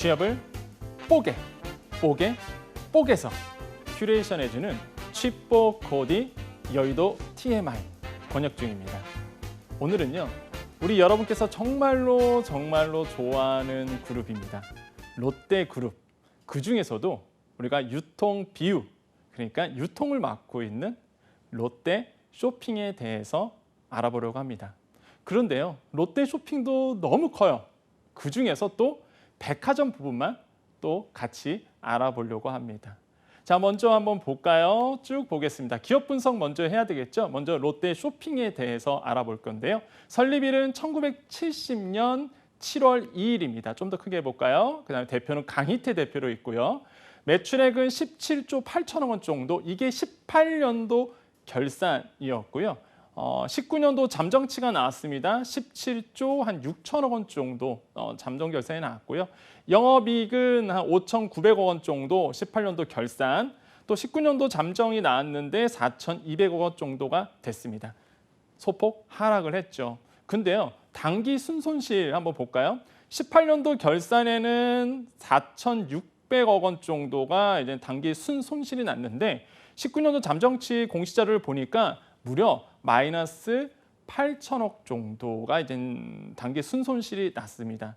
취업을 뽀개, 뽀개, 뽀개서 큐레이션해주는 취뽀 코디 여의도 TMI 번역 중입니다. 오늘은요, 우리 여러분께서 정말로 좋아하는 그룹입니다. 롯데그룹. 그 중에서도 우리가 유통 BU, 그러니까 유통을 맡고 있는 롯데 쇼핑에 대해서 알아보려고 합니다. 그런데요, 롯데 쇼핑도 너무 커요. 그 중에서 또 백화점 부분만 또 같이 알아보려고 합니다. 자, 먼저 한번 볼까요? 쭉 보겠습니다. 기업 분석 먼저 해야 되겠죠? 먼저 롯데 쇼핑에 대해서 알아볼 건데요. 설립일은 1970년 7월 2일입니다. 좀 더 크게 볼까요? 그다음에 대표는 강희태 대표로 있고요. 매출액은 17조 8천억 원 정도, 이게 18년도 결산이었고요. 19년도 잠정치가 나왔습니다. 17조 한 6천억 원 정도 잠정 결산이 나왔고요. 영업이익은 한 5,900억 원 정도 18년도 결산, 또 19년도 잠정이 나왔는데 4,200억 원 정도가 됐습니다. 소폭 하락을 했죠. 근데요, 당기 순손실 한번 볼까요? 18년도 결산에는 4,600억 원 정도가 이제 당기 순손실이 났는데 19년도 잠정치 공시자료를 보니까 무려 마이너스 8천억 정도가 이제 단기 순손실이 났습니다.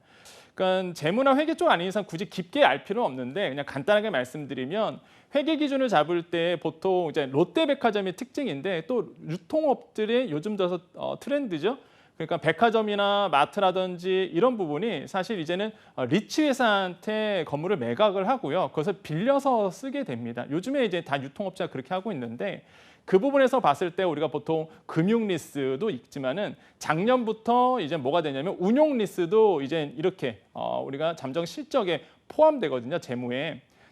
그러니까 재무나 회계 쪽 아닌 이상 굳이 깊게 알 필요는 없는데 그냥 간단하게 말씀드리면 회계 기준을 잡을 때 보통 이제 롯데백화점이 특징인데 또 유통업들의 요즘 들어서 트렌드죠. 그러니까 백화점이나 마트라든지 이런 부분이 사실 이제는 리치 회사한테 건물을 매각을 하고요. 그것을 빌려서 쓰게 됩니다. 요즘에 이제 다 유통업체가 그렇게 하고 있는데 그 부분에서 봤을 때 우리가 보통 금융 리스도 있지만은 작년부터 이제 뭐가 되냐면 운용 리스도 이제 이렇게 우리가 잠정 실적에 포함되거든요.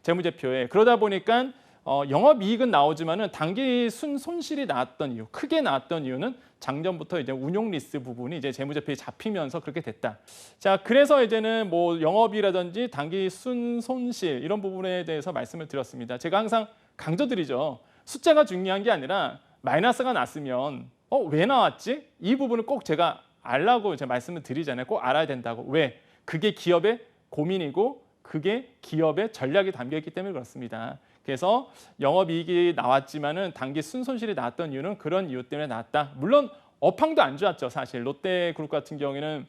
재무제표에. 그러다 보니까 영업이익은 나오지만은 단기 순손실이 나왔던 이유, 크게 나왔던 이유는 작년부터 이제 운용 리스 부분이 이제 재무제표에 잡히면서 그렇게 됐다. 자, 그래서 이제는 뭐 영업이라든지 단기 순손실 이런 부분에 대해서 말씀을 드렸습니다. 제가 항상 강조드리죠. 숫자가 중요한 게 아니라 마이너스가 났으면 왜 나왔지? 이 부분을 꼭 제가 알라고 제가 말씀을 드리잖아요. 꼭 알아야 된다고. 왜? 그게 기업의 고민이고 그게 기업의 전략이 담겨있기 때문에 그렇습니다. 그래서 영업이익이 나왔지만은 단기 순손실이 나왔던 이유는 그런 이유 때문에 나왔다. 물론 업황도 안 좋았죠. 사실 롯데그룹 같은 경우에는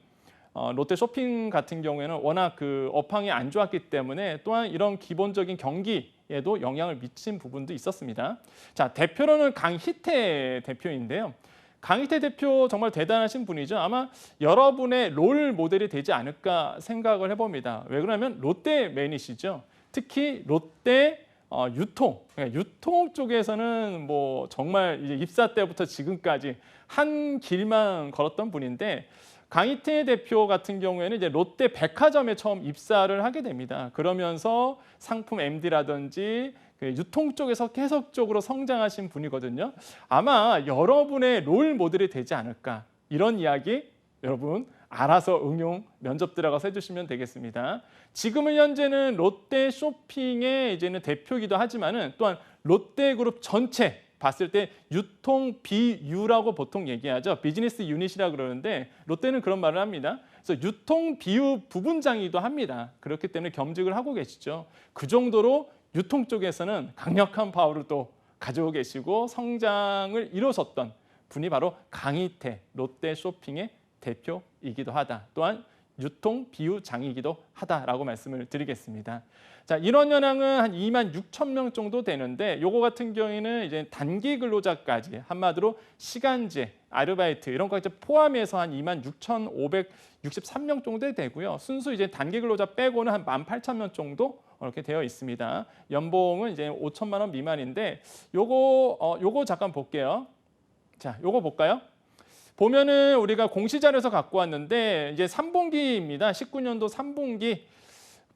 롯데 쇼핑 같은 경우에는 워낙 그 업황이 안 좋았기 때문에 또한 이런 기본적인 경기에도 영향을 미친 부분도 있었습니다. 자, 대표로는 강희태 대표인데요. 강희태 대표 정말 대단하신 분이죠. 아마 여러분의 롤 모델이 되지 않을까 생각을 해봅니다. 왜 그러냐면 롯데맨이시죠. 특히 롯데 유통 쪽에서는 뭐 정말 이제 입사 때부터 지금까지 한 길만 걸었던 분인데 강희태 대표 같은 경우에는 이제 롯데 백화점에 처음 입사를 하게 됩니다. 그러면서 상품 MD라든지 유통 쪽에서 계속적으로 성장하신 분이거든요. 아마 여러분의 롤 모델이 되지 않을까, 이런 이야기 여러분 알아서 응용 면접 들어가서 해주시면 되겠습니다. 지금은 현재는 롯데 쇼핑의 이제는 대표이기도 하지만은 또한 롯데그룹 전체 봤을 때 유통 BU라고 보통 얘기하죠. 비즈니스 유닛이라 그러는데 롯데는 그런 말을 합니다. 그래서 유통 BU 부분장이기도 합니다. 그렇기 때문에 겸직을 하고 계시죠. 그 정도로 유통 쪽에서는 강력한 파워를 또 가지고 계시고 성장을 이루셨던 분이 바로 강희태 롯데 쇼핑의 대표이기도 하다. 또한 유통 BU장이기도 하다라고 말씀을 드리겠습니다. 자, 인원 연항은 한 2만 6천 명 정도 되는데 요거 같은 경우에는 이제 단기 근로자까지 한마디로 시간제, 아르바이트 이런 것까지 포함해서 한 2만 6,563명 정도 되고요. 순수 이제 단기 근로자 빼고는 한 18,000명 정도 이렇게 되어 있습니다. 연봉은 이제 5천만 원 미만인데 요거 잠깐 볼게요. 자, 요거 볼까요? 보면은 우리가 공시자료에서 갖고 왔는데 이제 3분기입니다. 19년도 3분기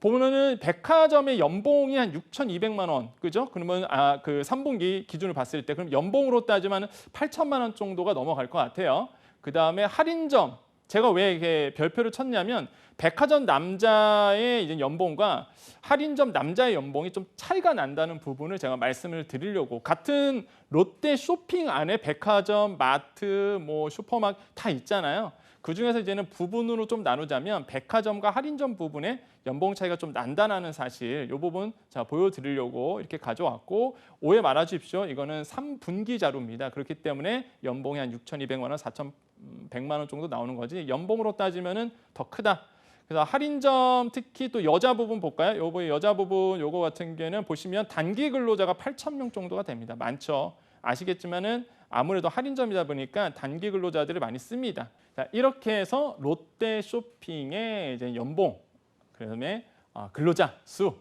보면은 백화점의 연봉이 한 6,200만 원, 그죠? 그러면 그 3분기 기준을 봤을 때 그럼 연봉으로 따지면 8천만 원 정도가 넘어갈 것 같아요. 그 다음에 할인점, 제가 왜 이렇게 별표를 쳤냐면 백화점 남자의 이제 연봉과 할인점 남자의 연봉이 좀 차이가 난다는 부분을 제가 말씀을 드리려고, 같은 롯데 쇼핑 안에 백화점, 마트, 뭐 슈퍼마켓 다 있잖아요. 그중에서 이제는 부분으로 좀 나누자면 백화점과 할인점 부분에 연봉 차이가 좀 난다는 사실, 이 부분 자 보여드리려고 이렇게 가져왔고, 오해 말아 주십시오. 이거는 3분기 자료입니다. 그렇기 때문에 연봉이 한 6,200만 원, 4,100만 원 정도 나오는 거지 연봉으로 따지면은 더 크다. 그래서 할인점 특히 또 여자 부분 볼까요? 요거 여자 부분 요거 같은 경우에는 보시면 단기 근로자가 8,000명 정도가 됩니다. 많죠. 아시겠지만은 아무래도 할인점이다 보니까 단기 근로자들을 많이 씁니다. 자, 이렇게 해서 롯데 쇼핑의 이제 연봉, 그다음에 근로자 수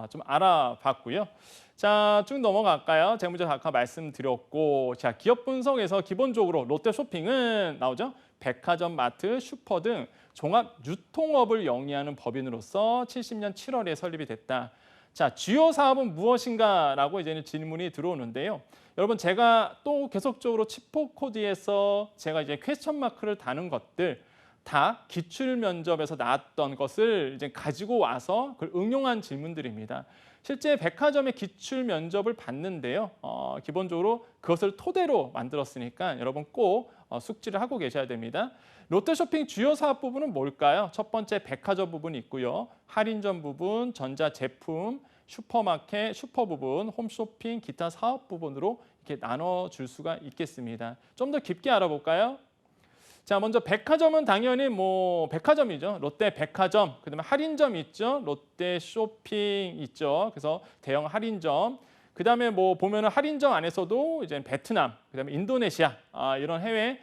좀 알아봤고요. 자, 쭉 넘어갈까요? 제가 먼저 아까 말씀드렸고, 자, 기업 분석에서 기본적으로 롯데 쇼핑은 나오죠. 백화점, 마트, 슈퍼 등 종합 유통업을 영위하는 법인으로서 70년 7월에 설립이 됐다. 자, 주요 사업은 무엇인가라고 이제는 질문이 들어오는데요. 여러분, 제가 또 계속적으로 치포코디에서 제가 이제 퀘스천 마크를 다는 것들 다 기출 면접에서 나왔던 것을 이제 가지고 와서 그걸 응용한 질문들입니다. 실제 백화점의 기출 면접을 봤는데요. 기본적으로 그것을 토대로 만들었으니까 여러분 꼭 숙지를 하고 계셔야 됩니다. 롯데쇼핑 주요 사업 부분은 뭘까요? 첫 번째 백화점 부분이 있고요. 할인점 부분, 전자제품, 슈퍼마켓, 슈퍼 부분, 홈쇼핑, 기타 사업 부분으로 이렇게 나눠줄 수가 있겠습니다. 좀 더 깊게 알아볼까요? 자, 먼저 백화점은 당연히 뭐 백화점이죠. 롯데 백화점, 그다음에 할인점 있죠. 롯데 쇼핑 있죠. 그래서 대형 할인점. 그다음에 뭐 보면은 할인점 안에서도 이제 베트남, 그다음에 인도네시아 이런 해외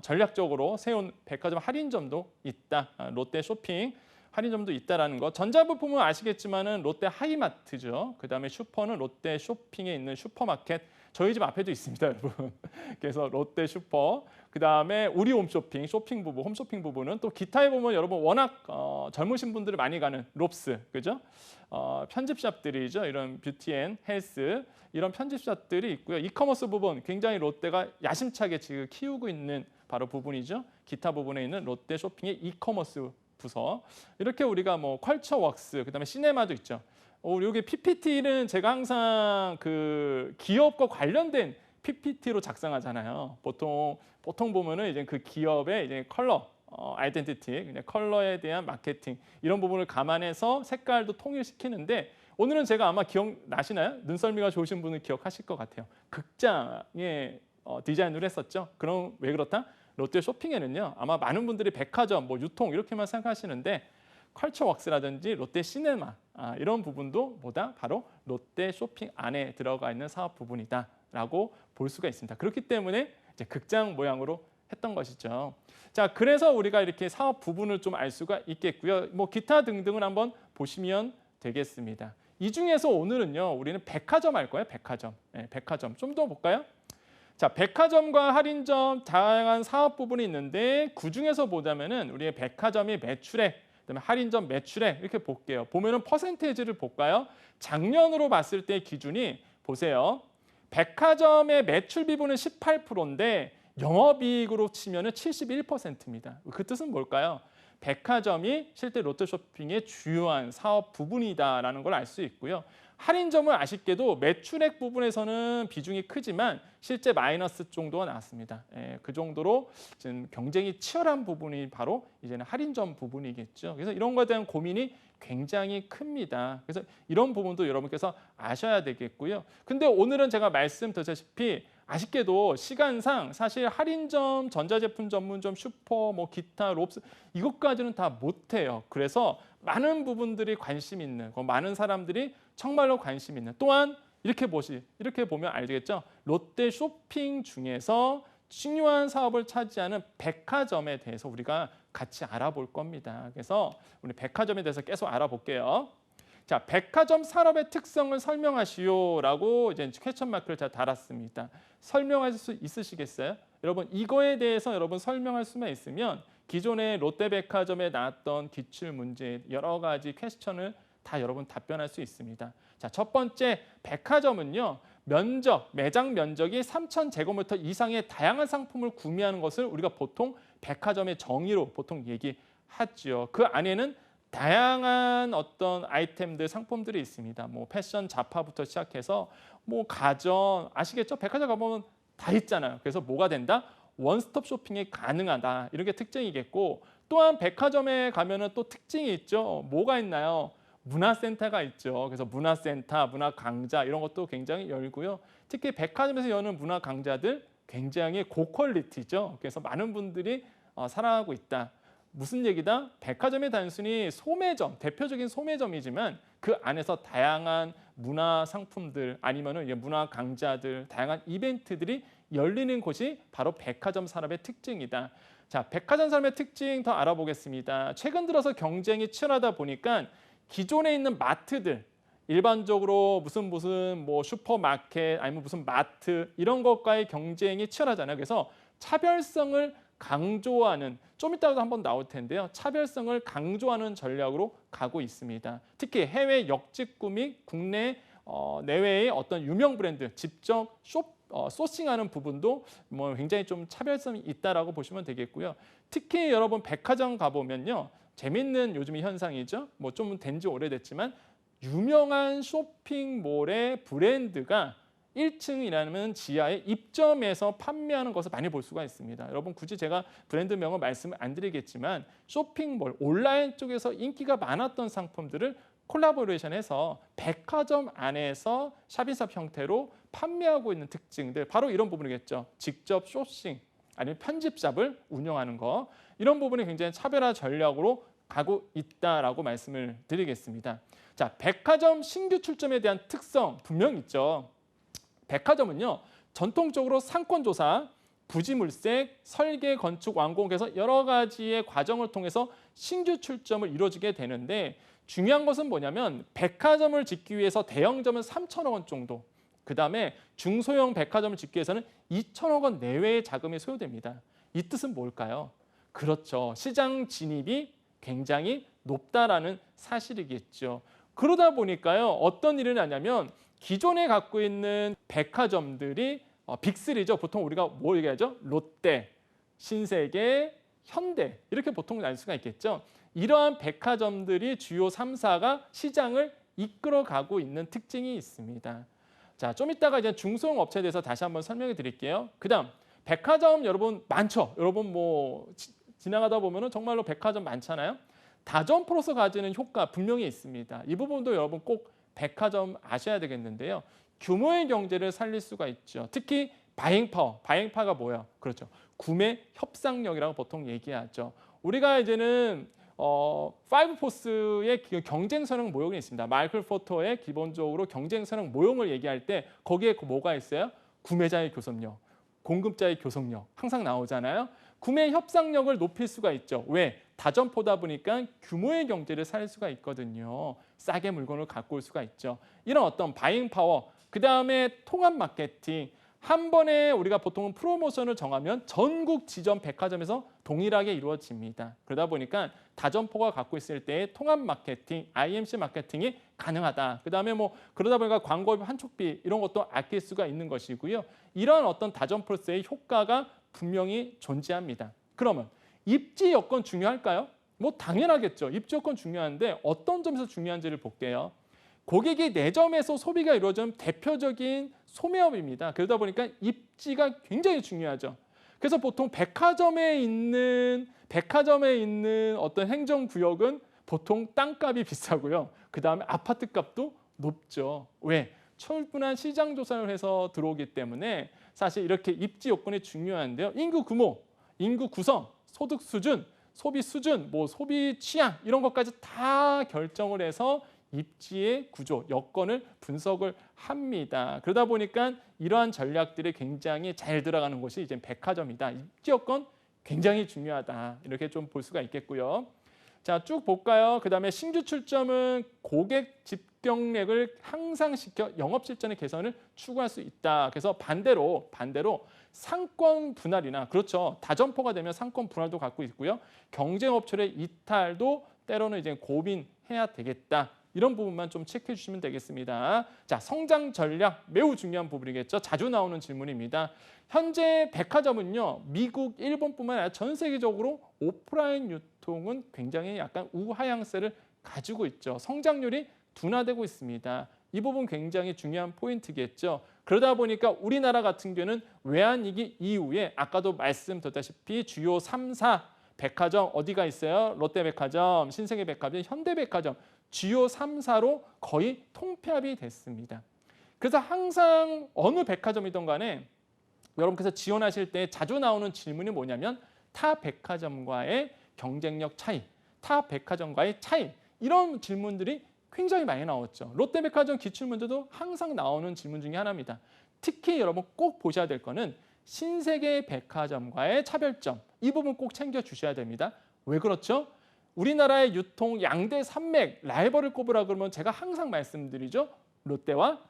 전략적으로 세운 백화점 할인점도 있다. 롯데 쇼핑 할인점도 있다라는 거. 전자부품은 아시겠지만은 롯데 하이마트죠. 그다음에 슈퍼는 롯데 쇼핑에 있는 슈퍼마켓. 저희 집 앞에도 있습니다, 여러분. 그래서 롯데 슈퍼. 그다음에 우리 홈쇼핑, 쇼핑 부분, 홈쇼핑 부분은 또 기타에 보면 여러분 워낙 젊으신 분들이 많이 가는 롭스, 그죠? 편집샵들이죠. 이런 뷰티 앤 헬스 이런 편집샵들이 있고요. 이커머스 부분 굉장히 롯데가 야심차게 지금 키우고 있는 바로 부분이죠. 기타 부분에 있는 롯데 쇼핑의 이커머스 부서. 이렇게 우리가 뭐 컬처웍스, 그다음에 시네마도 있죠. 여기 PPT는 제가 항상 그 기업과 관련된 PPT로 작성하잖아요. 보통 보면은 이제 그 기업의 이제 컬러, 아이덴티티, 그냥 컬러에 대한 마케팅 이런 부분을 감안해서 색깔도 통일시키는데 오늘은 제가 아마 기억나시나요? 눈썰미가 좋으신 분은 기억하실 것 같아요. 극장에 디자인을 했었죠. 그럼 왜 그렇다? 롯데 쇼핑에는요. 아마 많은 분들이 백화점, 뭐 유통 이렇게만 생각하시는데 컬처웍스라든지 롯데 시네마 이런 부분도 뭐다? 바로 롯데 쇼핑 안에 들어가 있는 사업 부분이다라고 볼 수가 있습니다. 그렇기 때문에 이제 극장 모양으로 했던 것이죠. 자, 그래서 우리가 이렇게 사업 부분을 좀 알 수가 있겠고요. 뭐 기타 등등을 한번 보시면 되겠습니다. 이 중에서 오늘은요, 우리는 백화점 할 거예요. 백화점. 네, 백화점 좀 더 볼까요? 자, 백화점과 할인점 다양한 사업 부분이 있는데 그 중에서 보자면은 우리의 백화점이 매출액, 그다음에 할인점 매출액 이렇게 볼게요. 보면은 퍼센테이지를 볼까요? 작년으로 봤을 때 기준이 보세요. 백화점의 매출 비중은 18%인데 영업이익으로 치면은 71%입니다. 그 뜻은 뭘까요? 백화점이 실제 롯데쇼핑의 주요한 사업 부분이다라는 걸 알 수 있고요. 할인점은 아쉽게도 매출액 부분에서는 비중이 크지만 실제 마이너스 정도가 나왔습니다. 그 정도로 지금 경쟁이 치열한 부분이 바로 이제는 할인점 부분이겠죠. 그래서 이런 것에 대한 고민이 굉장히 큽니다. 그래서 이런 부분도 여러분께서 아셔야 되겠고요. 근데 오늘은 제가 말씀드렸다시피 아쉽게도 시간상 사실 할인점, 전자제품 전문점, 슈퍼, 뭐 기타, 롭스 이것까지는 다 못해요. 그래서 많은 부분들이 관심 있는, 많은 사람들이 정말로 관심 있는. 또한 이렇게 보면 알겠죠. 롯데 쇼핑 중에서 중요한 사업을 차지하는 백화점에 대해서 우리가 같이 알아볼 겁니다. 그래서 우리 백화점에 대해서 계속 알아볼게요. 자, 백화점 산업의 특성을 설명하시오라고 이제 퀘스천 마크를 다 달았습니다. 설명하실 수 있으시겠어요? 여러분 이거에 대해서 여러분 설명할 수만 있으면 기존의 롯데백화점에 나왔던 기출 문제 여러 가지 퀘스천을 다 여러분 답변할 수 있습니다. 자, 첫 번째 백화점은요. 매장 면적이 3,000제곱미터 이상의 다양한 상품을 구매하는 것을 우리가 보통 백화점의 정의로 보통 얘기하죠. 그 안에는 다양한 어떤 아이템들, 상품들이 있습니다. 뭐 패션 잡화부터 시작해서 뭐 가전, 아시겠죠? 백화점 가보면 다 있잖아요. 그래서 뭐가 된다? 원스톱 쇼핑이 가능하다. 이런 게 특징이겠고 또한 백화점에 가면은 또 특징이 있죠. 뭐가 있나요? 문화센터가 있죠. 그래서 문화센터, 문화강좌 이런 것도 굉장히 열고요. 특히 백화점에서 여는 문화강좌들 굉장히 고퀄리티죠. 그래서 많은 분들이 사랑하고 있다. 무슨 얘기다? 백화점이 단순히 소매점, 대표적인 소매점이지만 그 안에서 다양한 문화 상품들 아니면은 문화 강좌들, 다양한 이벤트들이 열리는 곳이 바로 백화점 산업의 특징이다. 자, 백화점 산업의 특징 더 알아보겠습니다. 최근 들어서 경쟁이 치열하다 보니까 기존에 있는 마트들, 일반적으로 무슨 뭐 슈퍼마켓 아니면 무슨 마트 이런 것과의 경쟁이 치열하잖아요. 그래서 차별성을 강조하는 좀 이따가도 한번 나올 텐데요. 차별성을 강조하는 전략으로 가고 있습니다. 특히 해외 역직구 및 국내 내외의 어떤 유명 브랜드 직접 소싱하는 부분도 뭐 굉장히 좀 차별성이 있다라고 보시면 되겠고요. 특히 여러분 백화점 가보면요. 재밌는 요즘 현상이죠. 뭐 좀 된 지 오래됐지만 유명한 쇼핑몰의 브랜드가 1층이라는 지하의 입점해서 판매하는 것을 많이 볼 수가 있습니다. 여러분 굳이 제가 브랜드명은 말씀을 안 드리겠지만 쇼핑몰, 온라인 쪽에서 인기가 많았던 상품들을 콜라보레이션해서 백화점 안에서 샵인샵 형태로 판매하고 있는 특징들 바로 이런 부분이겠죠. 직접 소싱 아니면 편집샵을 운영하는 거 이런 부분이 굉장히 차별화 전략으로 가고 있다라고 말씀을 드리겠습니다. 자, 백화점 신규 출점에 대한 특성 분명 있죠. 백화점은요. 전통적으로 상권조사, 부지물색, 설계, 건축, 완공해서 여러 가지의 과정을 통해서 신규 출점을 이루어지게 되는데 중요한 것은 뭐냐면 백화점을 짓기 위해서 대형점은 3천억 원 정도, 그다음에 중소형 백화점을 짓기 위해서는 2천억 원 내외의 자금이 소요됩니다. 이 뜻은 뭘까요? 그렇죠. 시장 진입이 굉장히 높다라는 사실이겠죠. 그러다 보니까요. 어떤 일이 나냐면 기존에 갖고 있는 백화점들이 빅3죠. 보통 우리가 뭐 얘기하죠? 롯데, 신세계, 현대 이렇게 보통 알 수가 있겠죠. 이러한 백화점들이 주요 3사가 시장을 이끌어가고 있는 특징이 있습니다. 자, 좀 이따가 이제 중소형 업체에 대해서 다시 한번 설명해 드릴게요. 그다음 백화점 여러분 많죠. 여러분 뭐 지나가다 보면은 정말로 백화점 많잖아요. 다점포로서 가지는 효과 분명히 있습니다. 이 부분도 여러분 꼭 백화점 아셔야 되겠는데요. 규모의 경제를 살릴 수가 있죠. 특히 바잉파워, 바잉파워가 뭐예요? 그렇죠. 구매 협상력이라고 보통 얘기하죠. 우리가 이제는 5포스의 경쟁선행 모형이 있습니다. 마이클 포터의 기본적으로 경쟁선행 모형을 얘기할 때 거기에 뭐가 있어요? 구매자의 교섭력, 공급자의 교섭력 항상 나오잖아요. 구매 협상력을 높일 수가 있죠. 왜? 다점포다 보니까 규모의 경제를 살릴 수가 있거든요. 싸게 물건을 갖고 올 수가 있죠. 이런 어떤 바잉 파워, 그다음에 통합 마케팅. 한 번에 우리가 보통은 프로모션을 정하면 전국 지점 백화점에서 동일하게 이루어집니다. 그러다 보니까 다점포가 갖고 있을 때의 통합 마케팅, IMC 마케팅이 가능하다. 그다음에 뭐 그러다 보니까 광고비, 한촉비 이런 것도 아낄 수가 있는 것이고요. 이런 어떤 다점포로서의 효과가 분명히 존재합니다. 그러면 입지 여건 중요할까요? 뭐 당연하겠죠. 입지 여건 중요한데 어떤 점에서 중요한지를 볼게요. 고객이 내점에서 소비가 이루어지는 대표적인 소매업입니다. 그러다 보니까 입지가 굉장히 중요하죠. 그래서 보통 백화점에 있는 어떤 행정구역은 보통 땅값이 비싸고요. 그다음에 아파트 값도 높죠. 왜? 충분한 시장 조사를 해서 들어오기 때문에 사실 이렇게 입지 요건이 중요한데요. 인구 규모, 인구 구성, 소득 수준, 소비 수준, 뭐 소비 취향 이런 것까지 다 결정을 해서 입지의 구조, 여건을 분석을 합니다. 그러다 보니까 이러한 전략들이 굉장히 잘 들어가는 곳이 이제 백화점이다. 입지 여건 굉장히 중요하다. 이렇게 좀 볼 수가 있겠고요. 자, 쭉 볼까요? 그다음에 신규 출점은 고객 집경력을 향상시켜 영업 실전의 개선을 추구할 수 있다. 그래서 반대로 상권 분할이나 그렇죠. 다점포가 되면 상권 분할도 갖고 있고요. 경쟁 업체의 이탈도 때로는 이제 고민해야 되겠다. 이런 부분만 좀 체크해 주시면 되겠습니다. 자, 성장 전략 매우 중요한 부분이겠죠. 자주 나오는 질문입니다. 현재 백화점은요. 미국, 일본뿐만 아니라 전 세계적으로 오프라인 유통은 굉장히 약간 우하향세를 가지고 있죠. 성장률이 둔화되고 있습니다. 이 부분 굉장히 중요한 포인트겠죠. 그러다 보니까 우리나라 같은 경우는 외환위기 이후에 아까도 말씀드렸다시피 주요 3, 4 백화점 어디가 있어요? 롯데백화점, 신세계백화점, 현대백화점 주요 3, 4로 거의 통폐합이 됐습니다. 그래서 항상 어느 백화점이든 간에 여러분께서 지원하실 때 자주 나오는 질문이 뭐냐면 타 백화점과의 경쟁력 차이, 타 백화점과의 차이 이런 질문들이 굉장히 많이 나왔죠. 롯데백화점 기출문제도 항상 나오는 질문 중에 하나입니다. 특히 여러분 꼭 보셔야 될 거는 신세계백화점과의 차별점 이 부분 꼭 챙겨주셔야 됩니다. 왜 그렇죠? 우리나라의 유통 양대 산맥 라이벌을 꼽으라 그러면 제가 항상 말씀드리죠. 롯데와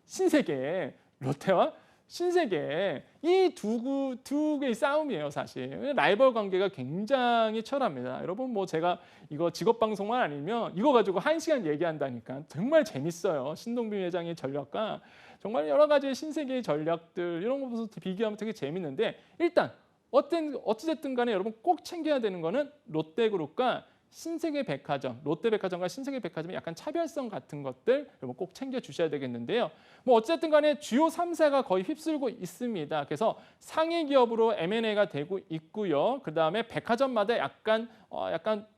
신세계, 롯데와 신세계 이 두 개의 싸움이에요. 사실 라이벌 관계가 굉장히 치열합니다. 여러분 뭐 제가 이거 직업 방송만 아니면 이거 가지고 1시간 얘기한다니까 정말 재밌어요. 신동빈 회장의 전략과 정말 여러 가지 신세계의 전략들 이런 것부터 비교하면 되게 재밌는데 일단 어찌됐든 간에 여러분 꼭 챙겨야 되는 거는 롯데그룹과 신세계백화점, 롯데백화점과 신세계백화점의 약간 차별성 같은 것들 여러분 꼭 챙겨주셔야 되겠는데요. 뭐 어쨌든 간에 주요 3사가 거의 휩쓸고 있습니다. 그래서 상위 기업으로 M&A가 되고 있고요. 그다음에 백화점마다 약간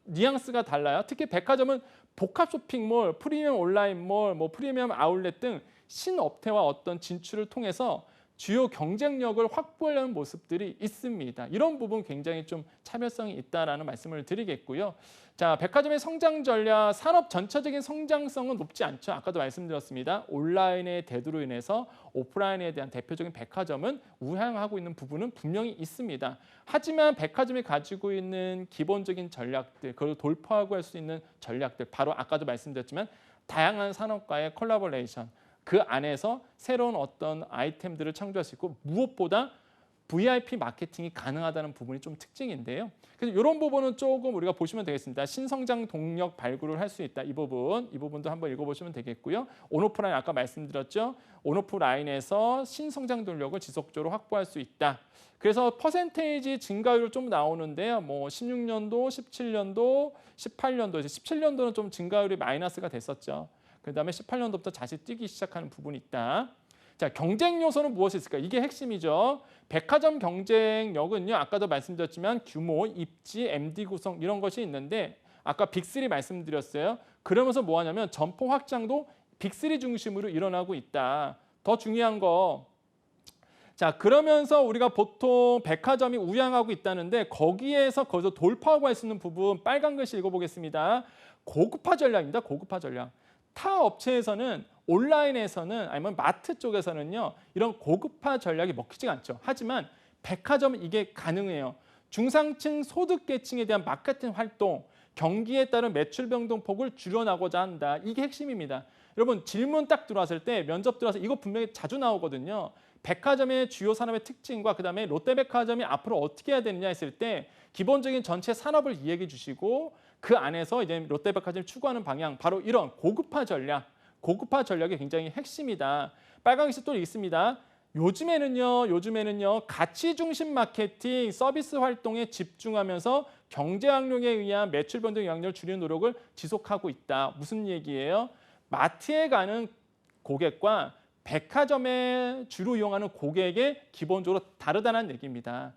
뉘앙스가 달라요. 특히 백화점은 복합 쇼핑몰, 프리미엄 온라인몰, 뭐 프리미엄 아울렛 등 신업태와 어떤 진출을 통해서 주요 경쟁력을 확보하려는 모습들이 있습니다. 이런 부분 굉장히 좀 차별성이 있다라는 말씀을 드리겠고요. 자, 백화점의 성장 전략, 산업 전체적인 성장성은 높지 않죠. 아까도 말씀드렸습니다. 온라인의 대두로 인해서 오프라인에 대한 대표적인 백화점은 우향하고 있는 부분은 분명히 있습니다. 하지만 백화점이 가지고 있는 기본적인 전략들, 그걸 돌파하고 할 수 있는 전략들, 바로 아까도 말씀드렸지만 다양한 산업과의 콜라보레이션, 그 안에서 새로운 어떤 아이템들을 창조할 수 있고 무엇보다 VIP 마케팅이 가능하다는 부분이 좀 특징인데요. 그래서 이런 부분은 조금 우리가 보시면 되겠습니다. 신성장 동력 발굴을 할 수 있다. 이 부분도 한번 읽어보시면 되겠고요. 온오프라인 아까 말씀드렸죠. 온오프라인에서 신성장 동력을 지속적으로 확보할 수 있다. 그래서 퍼센테이지 증가율 좀 나오는데요. 뭐 16년도, 17년도, 18년도, 이제 17년도는 좀 증가율이 마이너스가 됐었죠. 그다음에 18년도부터 다시 뛰기 시작하는 부분이 있다. 자, 경쟁 요소는 무엇이 있을까? 이게 핵심이죠. 백화점 경쟁력은요. 아까도 말씀드렸지만 규모, 입지, MD 구성 이런 것이 있는데 아까 빅3 말씀드렸어요. 그러면서 뭐 하냐면 점포 확장도 빅3 중심으로 일어나고 있다. 더 중요한 거. 자, 그러면서 우리가 보통 백화점이 우향하고 있다는데 거기서 돌파하고 할 수 있는 부분 빨간 글씨 읽어보겠습니다. 고급화 전략입니다. 고급화 전략. 타 업체에서는 온라인에서는 아니면 마트 쪽에서는요 이런 고급화 전략이 먹히지가 않죠. 하지만 백화점은 이게 가능해요. 중상층 소득계층에 대한 마케팅 활동, 경기에 따른 매출 변동폭을 줄여나가고자 한다. 이게 핵심입니다. 여러분 질문 딱 들어왔을 때 면접 들어와서 이거 분명히 자주 나오거든요. 백화점의 주요 산업의 특징과 그다음에 롯데백화점이 앞으로 어떻게 해야 되느냐 했을 때 기본적인 전체 산업을 이야기해 주시고 그 안에서 이제 롯데백화점이 추구하는 방향 바로 이런 고급화 전략이 굉장히 핵심이다. 빨간 글씨 또 있습니다. 요즘에는요 가치 중심 마케팅 서비스 활동에 집중하면서 경제 활동에 의한 매출 변동 영향력을 줄이는 노력을 지속하고 있다. 무슨 얘기예요? 마트에 가는 고객과 백화점에 주로 이용하는 고객의 기본적으로 다르다는 얘기입니다.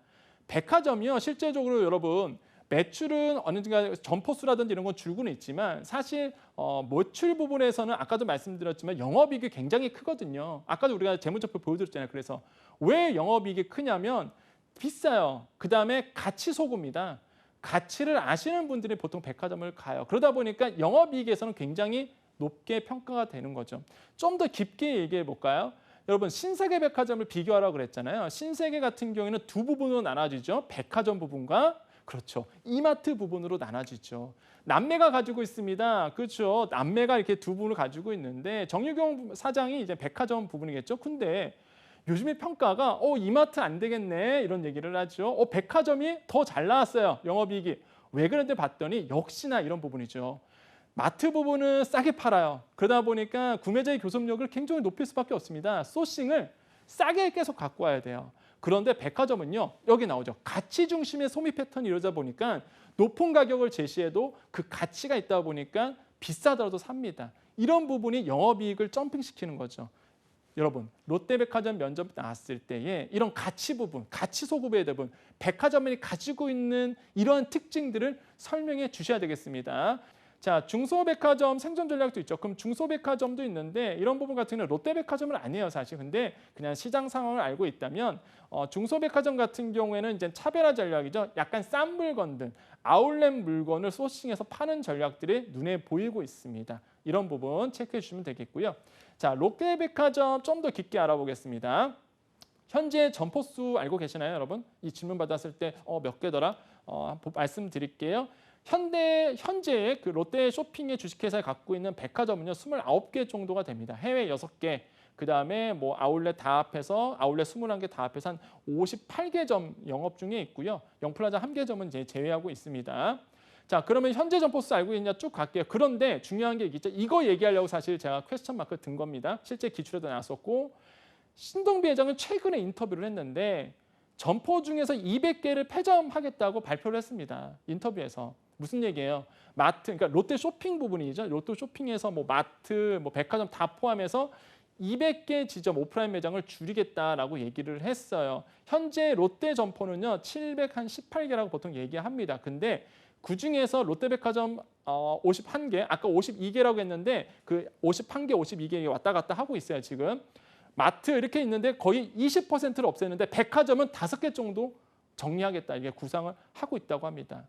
백화점이요 실제적으로 여러분 매출은 어느 정도 점포수라든지 이런 건 줄고는 있지만 사실 매출 부분에서는 아까도 말씀드렸지만 영업이익이 굉장히 크거든요. 아까도 우리가 재무제표 보여드렸잖아요. 그래서 왜 영업이익이 크냐면 비싸요. 그다음에 가치 소구입니다. 가치를 아시는 분들이 보통 백화점을 가요. 그러다 보니까 영업이익에서는 굉장히 높게 평가가 되는 거죠. 좀 더 깊게 얘기해 볼까요? 여러분 신세계백화점을 비교하라고 그랬잖아요. 신세계 같은 경우에는 두 부분으로 나눠지죠. 백화점 부분과 그렇죠. 이마트 부분으로 나눠지죠. 남매가 가지고 있습니다. 그렇죠. 남매가 이렇게 두 부분을 가지고 있는데 정유경 사장이 이제 백화점 부분이겠죠. 근데 요즘에 평가가 이마트 안 되겠네 이런 얘기를 하죠. 백화점이 더 잘 나왔어요. 영업이익이. 왜 그런데 봤더니 역시나 이런 부분이죠. 마트 부분은 싸게 팔아요. 그러다 보니까 구매자의 교섭력을 굉장히 높일 수밖에 없습니다. 소싱을 싸게 계속 갖고 와야 돼요. 그런데 백화점은요. 여기 나오죠. 가치 중심의 소비 패턴이 이러다 보니까 높은 가격을 제시해도 그 가치가 있다 보니까 비싸더라도 삽니다. 이런 부분이 영업이익을 점핑시키는 거죠. 여러분 롯데백화점 면접 나왔을 때에 이런 가치 부분, 가치 소급의 대부분 백화점이 가지고 있는 이러한 특징들을 설명해 주셔야 되겠습니다. 자, 중소백화점 생존 전략도 있죠. 그럼 중소백화점도 있는데 이런 부분 같은 경우는 롯데백화점은 아니에요, 사실. 근데 그냥 시장 상황을 알고 있다면 중소백화점 같은 경우에는 이제 차별화 전략이죠. 약간 싼 물건들, 아울렛 물건을 소싱해서 파는 전략들이 눈에 보이고 있습니다. 이런 부분 체크해 주시면 되겠고요. 자, 롯데백화점 좀 더 깊게 알아보겠습니다. 현재 점포수 알고 계시나요, 여러분? 이 질문 받았을 때 몇 개더라? 말씀드릴게요. 현재 그 롯데 쇼핑의 주식회사에 갖고 있는 백화점은요 29개 정도가 됩니다. 해외 6개, 그 다음에 뭐 아울렛 다 합해서 아울렛 21개 다 합해서 한 58개 점 영업 중에 있고요. 영플라자 1개점은 이제 제외하고 있습니다. 자, 그러면 현재 점포수 알고 있냐 쭉 갈게요. 그런데 중요한 게 있죠. 이거 얘기하려고 사실 제가 퀘스천 마크 든 겁니다. 실제 기출에도 나왔었고, 신동비 회장은 최근에 인터뷰를 했는데 점포 중에서 200개를 폐점하겠다고 발표를 했습니다. 인터뷰에서. 무슨 얘기예요? 마트, 그러니까 롯데 쇼핑 부분이죠. 롯데 쇼핑에서 뭐 마트, 뭐 백화점 다 포함해서 200개 지점 오프라인 매장을 줄이겠다라고 얘기를 했어요. 현재 롯데 점포는요 718개라고 보통 얘기합니다. 근데 그 중에서 롯데백화점 51개, 아까 52개라고 했는데 그 51개, 52개 왔다 갔다 하고 있어요 지금. 마트 이렇게 있는데 거의 20%를 없애는데 백화점은 5개 정도 정리하겠다 이게 구상을 하고 있다고 합니다.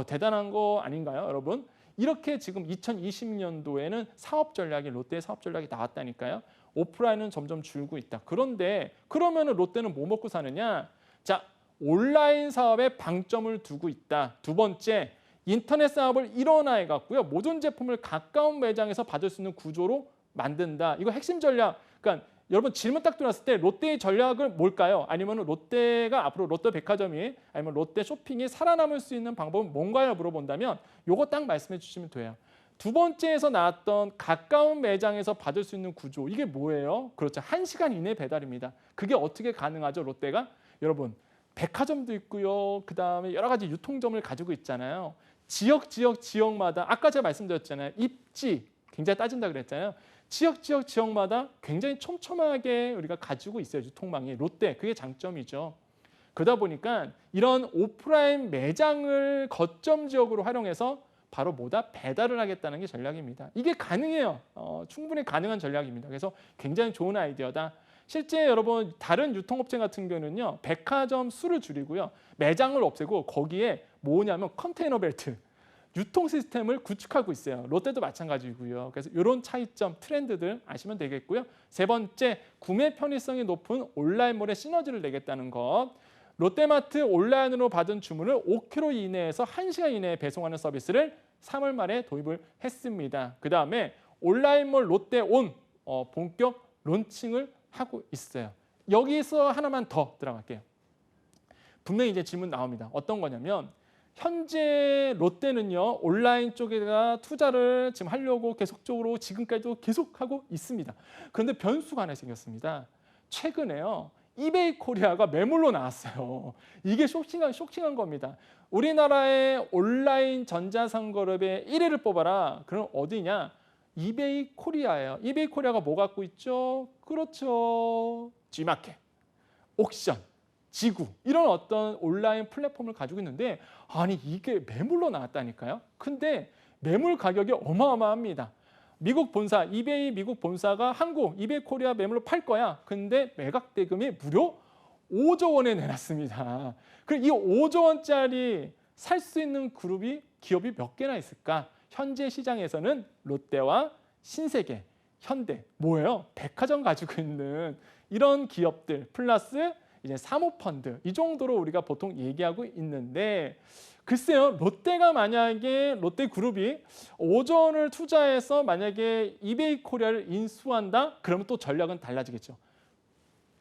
대단한 거 아닌가요, 여러분? 이렇게 지금 2020년도에는 사업 전략이 롯데의 사업 전략이 나왔다니까요. 오프라인은 점점 줄고 있다. 그런데 그러면은 롯데는 뭐 먹고 사느냐? 자, 온라인 사업에 방점을 두고 있다. 두 번째, 인터넷 사업을 일원화해 갖고요. 모든 제품을 가까운 매장에서 받을 수 있는 구조로 만든다. 이거 핵심 전략. 그러니까 여러분 질문 딱 들어왔을 때 롯데의 전략은 뭘까요? 아니면 롯데가 앞으로 롯데백화점이 아니면 롯데 쇼핑이 살아남을 수 있는 방법은 뭔가요? 물어본다면 요거 딱 말씀해 주시면 돼요. 두 번째에서 나왔던 가까운 매장에서 받을 수 있는 구조. 이게 뭐예요? 그렇죠. 1시간 이내 배달입니다. 그게 어떻게 가능하죠? 롯데가? 여러분 백화점도 있고요. 그다음에 여러 가지 유통점을 가지고 있잖아요. 지역마다 아까 제가 말씀드렸잖아요. 입지 굉장히 따진다 그랬잖아요. 지역마다 굉장히 촘촘하게 우리가 가지고 있어요. 유통망이. 롯데 그게 장점이죠. 그러다 보니까 이런 오프라인 매장을 거점 지역으로 활용해서 바로 뭐다? 배달을 하겠다는 게 전략입니다. 이게 가능해요. 충분히 가능한 전략입니다. 그래서 굉장히 좋은 아이디어다. 실제 여러분 다른 유통업체 같은 경우는요. 백화점 수를 줄이고요. 매장을 없애고 거기에 뭐냐면 컨테이너 벨트. 유통 시스템을 구축하고 있어요. 롯데도 마찬가지고요. 그래서 이런 차이점, 트렌드들 아시면 되겠고요. 세 번째, 구매 편의성이 높은 온라인몰의 시너지를 내겠다는 것. 롯데마트 온라인으로 받은 주문을 5km 이내에서 1시간 이내에 배송하는 서비스를 3월 말에 도입을 했습니다. 그다음에 온라인몰 롯데온 본격 론칭을 하고 있어요. 여기서 하나만 더 들어갈게요. 분명히 이제 질문 나옵니다. 어떤 거냐면 현재 롯데는요 온라인 쪽에다가 투자를 지금 하려고 계속적으로 지금까지도 계속하고 있습니다. 그런데 변수가 하나 생겼습니다. 최근에요 이베이 코리아가 매물로 나왔어요. 이게 쇼킹한 겁니다. 우리나라의 온라인 전자상거래의 1위를 뽑아라. 그럼 어디냐? 이베이 코리아예요. 이베이 코리아가 뭐 갖고 있죠? 그렇죠. G마켓, 옥션, 지구 이런 어떤 온라인 플랫폼을 가지고 있는데 아니 이게 매물로 나왔다니까요. 근데 매물 가격이 어마어마합니다. 미국 본사, 이베이 미국 본사가 한국 이베이 코리아 매물로 팔 거야. 근데 매각 대금이 무려 5조 원에 내놨습니다. 그럼 이 5조 원짜리 살 수 있는 기업이 몇 개나 있을까? 현재 시장에서는 롯데와 신세계, 현대 뭐예요? 백화점 가지고 있는 이런 기업들 플러스 이제 사모펀드 이 정도로 우리가 보통 얘기하고 있는데 글쎄요 롯데가 만약에 롯데그룹이 5조 원을 투자해서 만약에 이베이 코리아를 인수한다 그러면 또 전략은 달라지겠죠.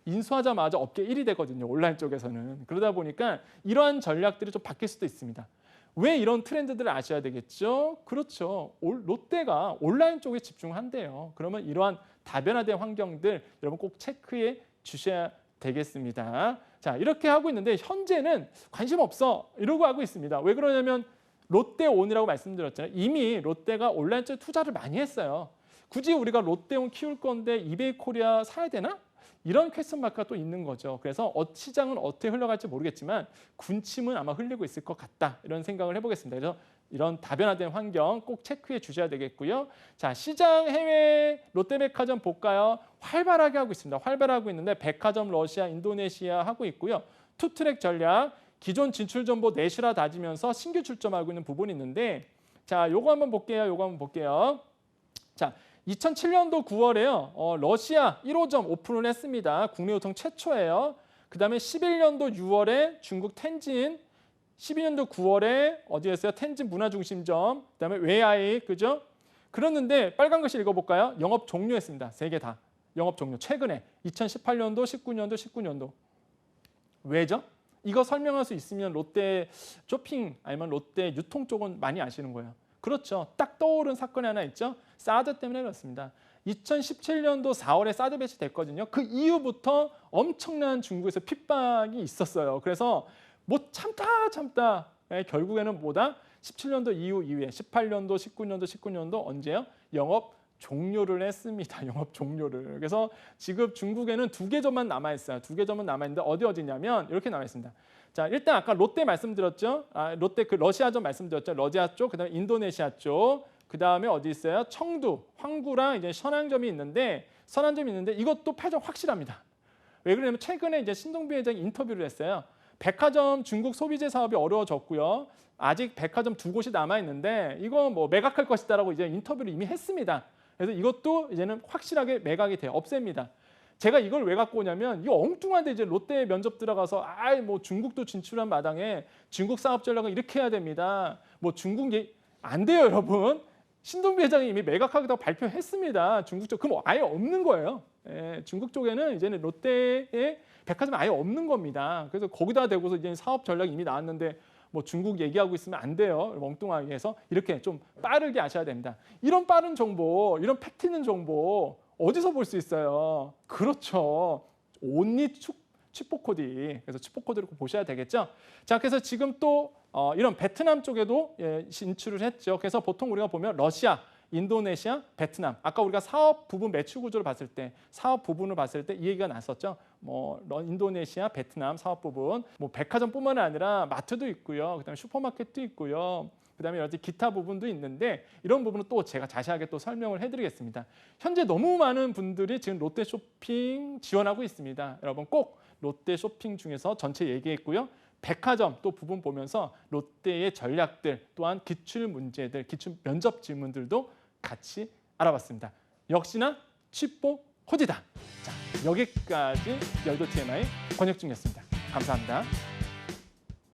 인수하자마자 업계 1위 되거든요. 온라인 쪽에서는. 그러다 보니까 이러한 전략들이 좀 바뀔 수도 있습니다. 왜 이런 트렌드들을 아셔야 되겠죠? 그렇죠. 롯데가 온라인 쪽에 집중한대요. 그러면 이러한 다변화된 환경들 여러분 꼭 체크해 주셔야 되겠습니다. 자, 이렇게 하고 있는데 현재는 관심 없어 이러고 하고 있습니다. 왜 그러냐면 롯데온이라고 말씀드렸잖아요. 이미 롯데가 온라인 쪽에 투자를 많이 했어요. 굳이 우리가 롯데온 키울 건데 이베이 코리아 사야 되나? 이런 퀘스천 마크가 또 있는 거죠. 그래서 시장은 어떻게 흘러갈지 모르겠지만 군침은 아마 흘리고 있을 것 같다. 이런 생각을 해보겠습니다. 그래서 이런 다변화된 환경 꼭 체크해 주셔야 되겠고요. 자, 시장 해외 롯데백화점 볼까요? 활발하게 하고 있습니다. 활발하고 있는데 백화점 러시아, 인도네시아 하고 있고요. 투트랙 전략, 기존 진출 정보 내실화 다지면서 신규 출점하고 있는 부분이 있는데 자, 요거 한번 볼게요. 자, 2007년도 9월에요. 러시아 1호점 오픈을 했습니다. 국내 유통 최초예요. 그다음에 11년도 6월에 중국 텐진, 12년도 9월에 어디였어요? 텐진 문화중심점, 그다음에 웨이아이, 그죠? 그랬는데 빨간 글씨 읽어볼까요? 영업 종료했습니다. 세 개 다. 영업 종료. 최근에 2018년도, 19년도. 왜죠? 이거 설명할 수 있으면 롯데 쇼핑 아니면 롯데 유통 쪽은 많이 아시는 거예요. 그렇죠. 딱 떠오른 사건이 하나 있죠. 사드 때문에 그렇습니다. 2017년도 4월에 사드 배치됐거든요. 그 이후부터 엄청난 중국에서 핍박이 있었어요. 그래서 뭐 참다 결국에는 뭐다? 17년도 이후에 18년도, 19년도 언제요? 영업 종료를 했습니다. 영업 종료를. 그래서 지금 중국에는 2개 점만 남아 있어요. 2개 점은 남아 있는데 어디냐면 이렇게 남아 있습니다. 자, 일단 아까 롯데 말씀드렸죠. 롯데 그 러시아점 말씀드렸죠. 러시아 쪽, 그다음에 인도네시아 쪽, 그다음에 어디 있어요? 청두, 황구랑 이제 선안점이 있는데 이것도 패전 확실합니다. 왜 그러냐면 최근에 이제 신동빈 회장이 인터뷰를 했어요. 백화점 중국 소비재 사업이 어려워졌고요. 아직 백화점 2곳이 남아 있는데 이거 뭐 매각할 것이다라고 이제 인터뷰를 이미 했습니다. 그래서 이것도 이제는 확실하게 매각이 돼요. 없앱니다. 제가 이걸 왜 갖고 오냐면 이 엉뚱한데 이제 롯데 면접 들어가서 뭐 중국도 진출한 마당에 중국 사업 전략은 이렇게 해야 됩니다. 뭐 중국 안 돼요, 여러분. 신동빈 회장이 이미 매각하겠다고 발표했습니다. 중국 쪽 그럼 아예 없는 거예요. 중국 쪽에는 이제는 롯데의 백화점 아예 없는 겁니다. 그래서 거기다 대고서 이제 사업 전략이 이미 나왔는데 뭐 중국 얘기하고 있으면 안 돼요. 멍뚱하게 해서 이렇게 좀 빠르게 아셔야 됩니다. 이런 빠른 정보, 이런 팩트 있는 정보 어디서 볼 수 있어요? 그렇죠. 온리 치포코디. 그래서 치포코디를 보셔야 되겠죠. 자, 그래서 지금 또 이런 베트남 쪽에도 진출을 했죠. 그래서 보통 우리가 보면 러시아, 인도네시아, 베트남. 아까 우리가 사업 부분 매출 구조를 봤을 때, 사업 부분을 봤을 때 이 얘기가 났었죠. 뭐 인도네시아, 베트남 사업 부분, 뭐 백화점뿐만 아니라 마트도 있고요. 그다음에 슈퍼마켓도 있고요. 그다음에 여러 가지 기타 부분도 있는데 이런 부분은 또 제가 자세하게 또 설명을 해드리겠습니다. 현재 너무 많은 분들이 지금 롯데 쇼핑 지원하고 있습니다. 여러분 꼭 롯데 쇼핑 중에서 전체 얘기했고요. 백화점 또 부분 보면서 롯데의 전략들 또한 기출 문제들, 기출 면접 질문들도 같이 알아봤습니다. 역시나 치포 코디다. 자, 여기까지 여의도 TMI 권혁중이었습니다. 감사합니다.